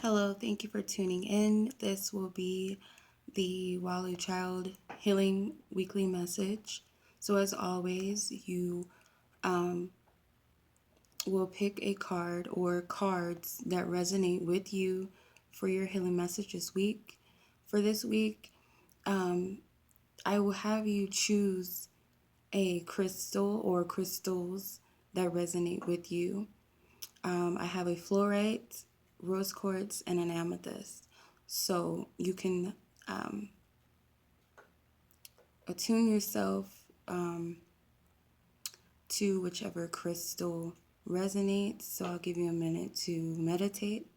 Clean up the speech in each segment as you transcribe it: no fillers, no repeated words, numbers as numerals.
Hello, thank you for tuning in. This will be the Walu Child Healing Weekly Message. So, as always, you um, will pick a card or cards that resonate with you for your healing message this week. For this week, um, I will have you choose a crystal or crystals that resonate with you. I have a fluorite, rose quartz, and an amethyst. So you can um, attune yourself to whichever crystal resonates. So I'll give you a minute to meditate.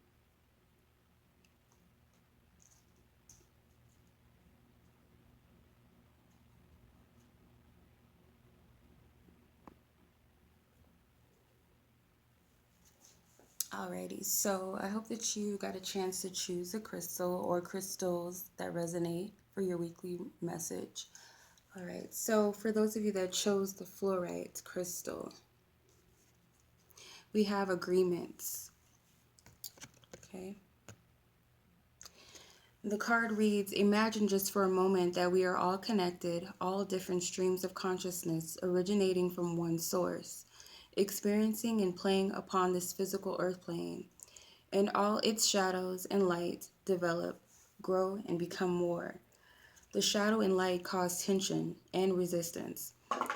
Alrighty, so I hope that you got a chance to choose a crystal or crystals that resonate for your weekly message. All right, so for those of you that chose the fluorite crystal, we have agreements. Okay. The card reads, imagine just for a moment that we are all connected, all different streams of consciousness originating from one source, experiencing and playing upon this physical earth plane, and all its shadows and light develop, grow, and become more. The shadow and light cause tension and resistance,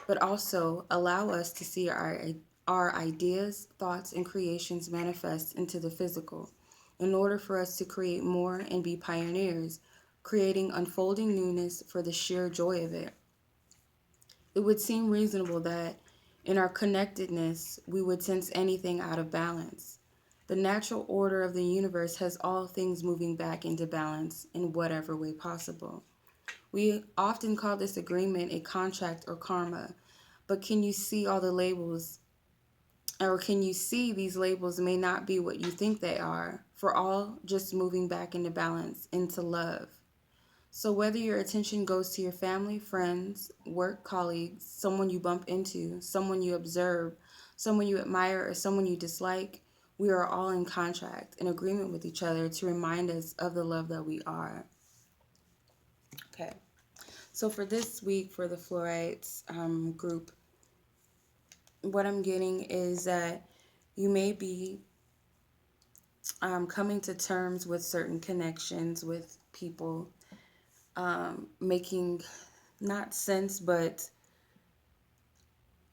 but also allow us to see our ideas, thoughts, and creations manifest into the physical in order for us to create more and be pioneers, creating unfolding newness for the sheer joy of it. It would seem reasonable that in our connectedness, we would sense anything out of balance. The natural order of the universe has all things moving back into balance in whatever way possible. We often call this agreement a contract or karma, but can you see all the labels, or can you see these labels may not be what you think they are, for all just moving back into balance, into love? So whether your attention goes to your family, friends, work colleagues, someone you bump into, someone you observe, someone you admire, or someone you dislike, we are all in contract, in agreement with each other to remind us of the love that we are. Okay. So for this week, for the Fluorites group, what I'm getting is that you may be coming to terms with certain connections with people, making not sense, but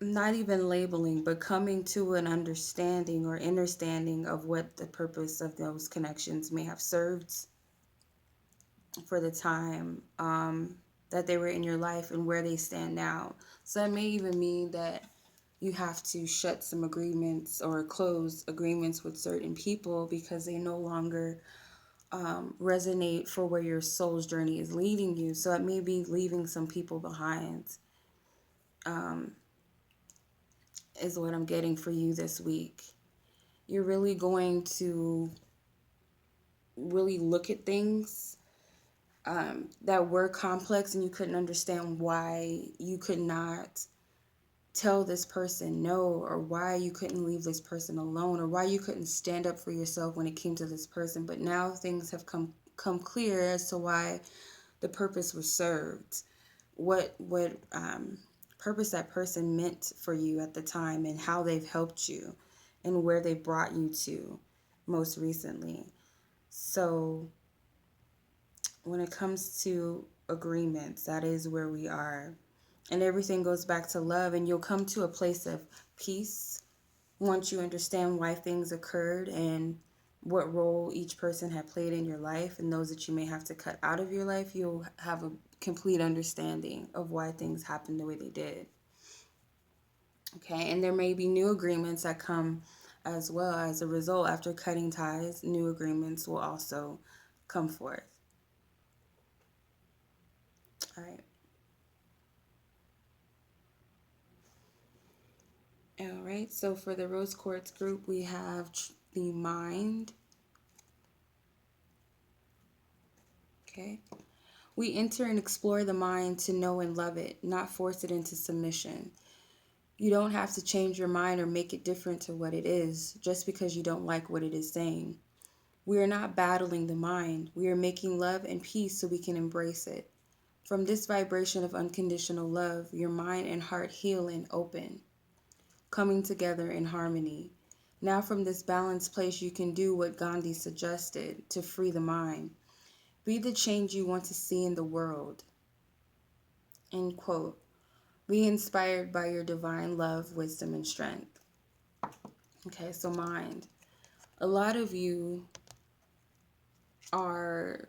not even labeling, but coming to an understanding or understanding of what the purpose of those connections may have served for the time that they were in your life and where they stand now. So it may even mean that you have to shut some agreements or close agreements with certain people because they no longer resonate for where your soul's journey is leading you. So it may be leaving some people behind, is what I'm getting for you this week. You're really going to really look at things that were complex and you couldn't understand why you could not tell this person no, or why you couldn't leave this person alone, or why you couldn't stand up for yourself when it came to this person. But now things have come clear as to why the purpose was served, what purpose that person meant for you at the time, and how they've helped you and where they brought you to most recently. So when it comes to agreements, that is where we are. And everything goes back to love, and you'll come to a place of peace once you understand why things occurred and what role each person had played in your life, and those that you may have to cut out of your life. You'll have a complete understanding of why things happened the way they did. Okay, and there may be new agreements that come as well as a result. After cutting ties, new agreements will also come forth. All right. All right, so for the Rose Quartz group, we have the mind. Okay. We enter and explore the mind to know and love it, not force it into submission. You don't have to change your mind or make it different to what it is just because you don't like what it is saying. We are not battling the mind. We are making love and peace so we can embrace it. From this vibration of unconditional love, your mind and heart heal and open, coming together in harmony. Now, from this balanced place, you can do what Gandhi suggested to free the mind. Be the change you want to see in the world. End quote. Be inspired by your divine love, wisdom, and strength. Okay, so mind. A lot of you are,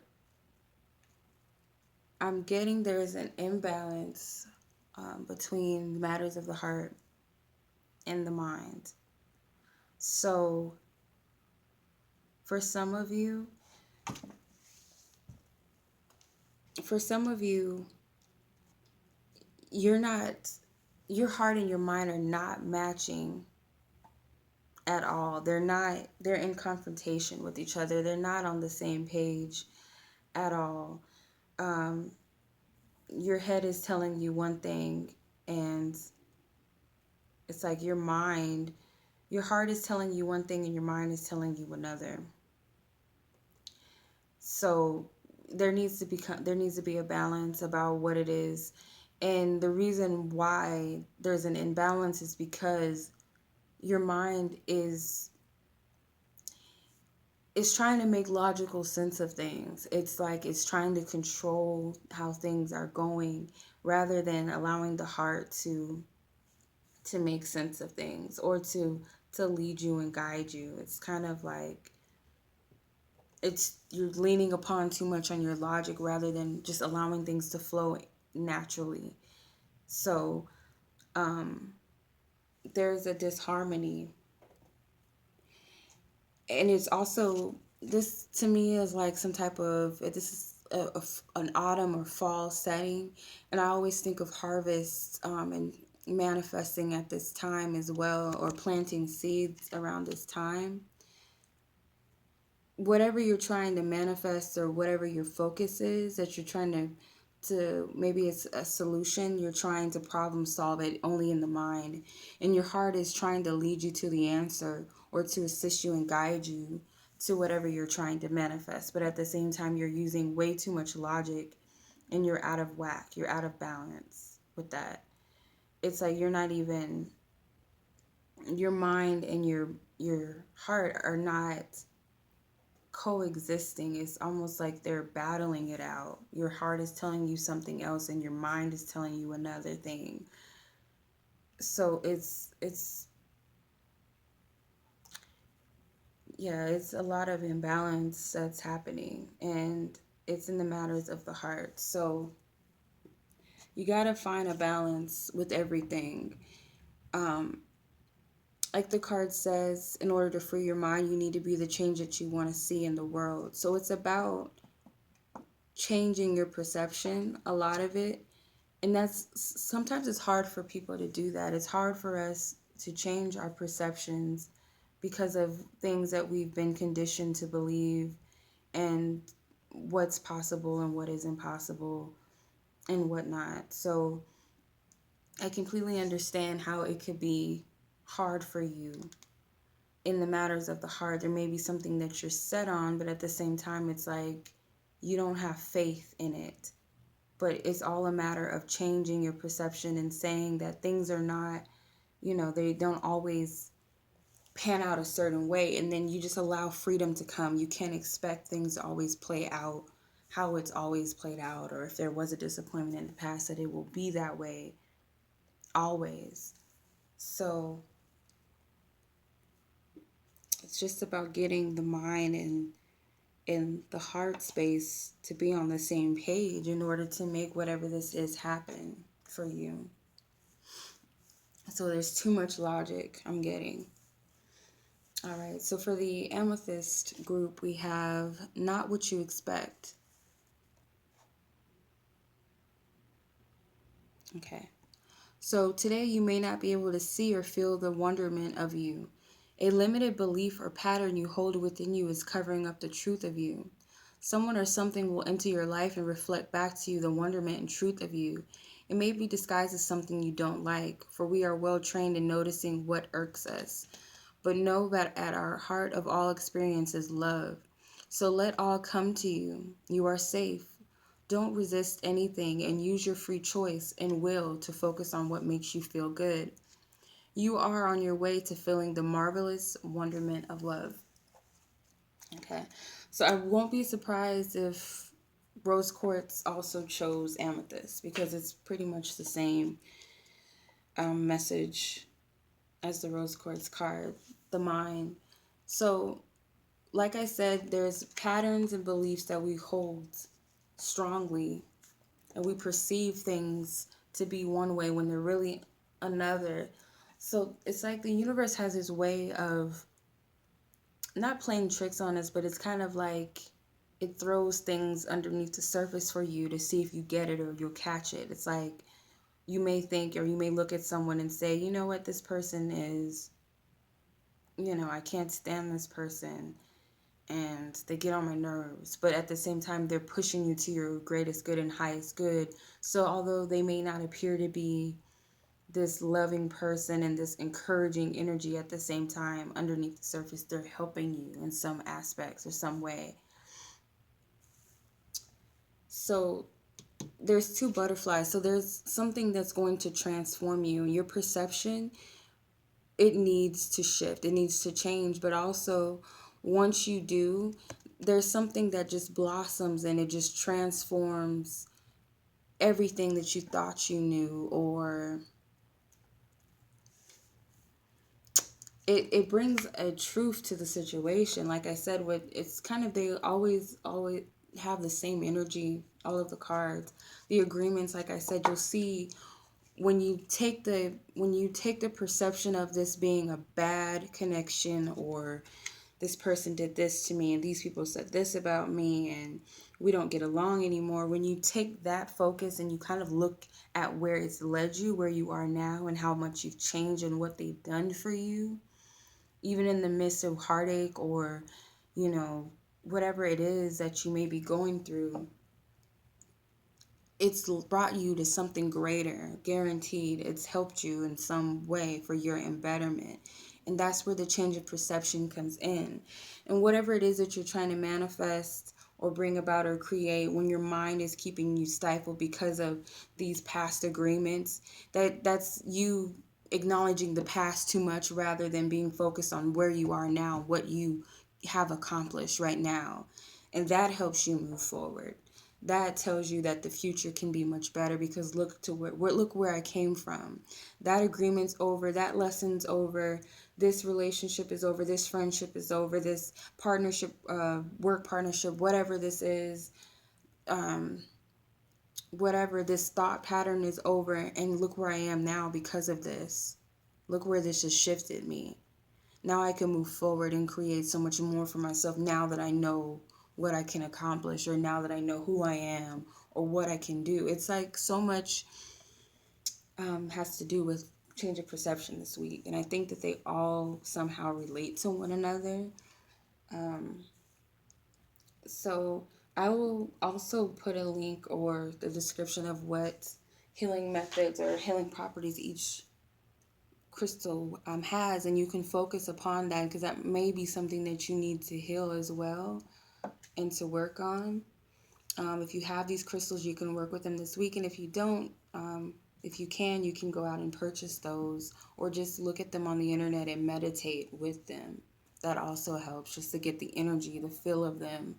I'm getting there's an imbalance between matters of the heart and the mind. So for some of you, you're not, your heart and your mind are not matching at all. They're in confrontation with each other. They're not on the same page at all. Your head is telling you one thing, and it's like your heart is telling you one thing and your mind is telling you another. So there needs to be a balance about what it is. And the reason why there's an imbalance is because your mind is trying to make logical sense of things. It's like it's trying to control how things are going rather than allowing the heart to make sense of things, or to lead you and guide you. It's kind of like you're leaning upon too much on your logic rather than just allowing things to flow naturally. So there's a disharmony, and it's also, this to me is like some type of, this is an autumn or fall setting, and I always think of harvest and manifesting at this time as well, or planting seeds around this time. Whatever you're trying to manifest, or whatever your focus is that you're trying to maybe it's a solution, you're trying to problem solve it only in the mind, and your heart is trying to lead you to the answer, or to assist you and guide you to whatever you're trying to manifest. But at the same time, you're using way too much logic, and you're out of whack, you're out of balance with that. It's like you're not even, your mind and your heart are not coexisting. It's almost like they're battling it out. Your heart is telling you something else and your mind is telling you another thing. So it's yeah, it's a lot of imbalance that's happening, and it's in the matters of the heart. So you got to find a balance with everything. Like the card says, in order to free your mind, you need to be the change that you want to see in the world. So it's about changing your perception, a lot of it. And that's, sometimes it's hard for people to do that. It's hard for us to change our perceptions because of things that we've been conditioned to believe, and what's possible and what is impossible and whatnot. So I completely understand how it could be hard for you in the matters of the heart. There may be something that you're set on, but at the same time, it's like you don't have faith in it. But it's all a matter of changing your perception and saying that things are not, they don't always pan out a certain way. And then you just allow freedom to come. You can't expect things to always play out how it's always played out, or if there was a disappointment in the past, that it will be that way always. So it's just about getting the mind and the heart space to be on the same page in order to make whatever this is happen for you. So there's too much logic I'm getting. All right, so for the Amethyst group, we have not what you expect. Okay. So today you may not be able to see or feel the wonderment of you. A limited belief or pattern you hold within you is covering up the truth of you. Someone or something will enter your life and reflect back to you the wonderment and truth of you. It may be disguised as something you don't like, for we are well trained in noticing what irks us. But know that at our heart of all experience is love. So let all come to you. You are safe. Don't resist anything and use your free choice and will to focus on what makes you feel good. You are on your way to feeling the marvelous wonderment of love. Okay. So I won't be surprised if Rose Quartz also chose Amethyst because it's pretty much the same message as the Rose Quartz card, the mind. So, like I said, there's patterns and beliefs that we hold strongly, and we perceive things to be one way when they're really another. So it's like the universe has this way of not playing tricks on us, but it's kind of like it throws things underneath the surface for you to see if you get it or you'll catch it. It's like you may think or you may look at someone and say, you know what, this person is, I can't stand this person and they get on my nerves. But at the same time, they're pushing you to your greatest good and highest good. So although they may not appear to be this loving person and this encouraging energy, at the same time, underneath the surface, they're helping you in some aspects or some way. So there's two butterflies. So there's something that's going to transform you. Your perception, it needs to shift. It needs to change. But also, once you do, there's something that just blossoms and it just transforms everything that you thought you knew, or it brings a truth to the situation. Like I said, with it's kind of, they always have the same energy, all of the cards. The agreements, like I said, you'll see when you take the perception of this being a bad connection, or this person did this to me and these people said this about me and we don't get along anymore. When you take that focus and you kind of look at where it's led you, where you are now, and how much you've changed and what they've done for you, even in the midst of heartache or, whatever it is that you may be going through, it's brought you to something greater, guaranteed. It's helped you in some way for your embetterment. And that's where the change of perception comes in. And whatever it is that you're trying to manifest or bring about or create, when your mind is keeping you stifled because of these past agreements, that's you acknowledging the past too much rather than being focused on where you are now, what you have accomplished right now. And that helps you move forward. That tells you that the future can be much better, because look where I came from. That agreement's over, that lesson's over, this relationship is over, this friendship is over, this partnership, work partnership, whatever this is, whatever this thought pattern is over, and look where I am now because of this. Look where this has shifted me. Now I can move forward and create so much more for myself now that I know what I can accomplish, or now that I know who I am or what I can do. It's like so much has to do with change of perception this week. And I think that they all somehow relate to one another. So I will also put a link or the description of what healing methods or healing properties each crystal has, and you can focus upon that, because that may be something that you need to heal as well and to work on. If you have these crystals, you can work with them this week, and if you don't, if you can go out and purchase those, or just look at them on the internet and meditate with them. That also helps, just to get the energy, the feel of them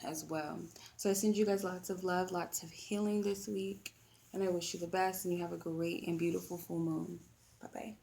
as well. So I send you guys lots of love, lots of healing this week, and I wish you the best, and you have a great and beautiful full moon. Bye-bye.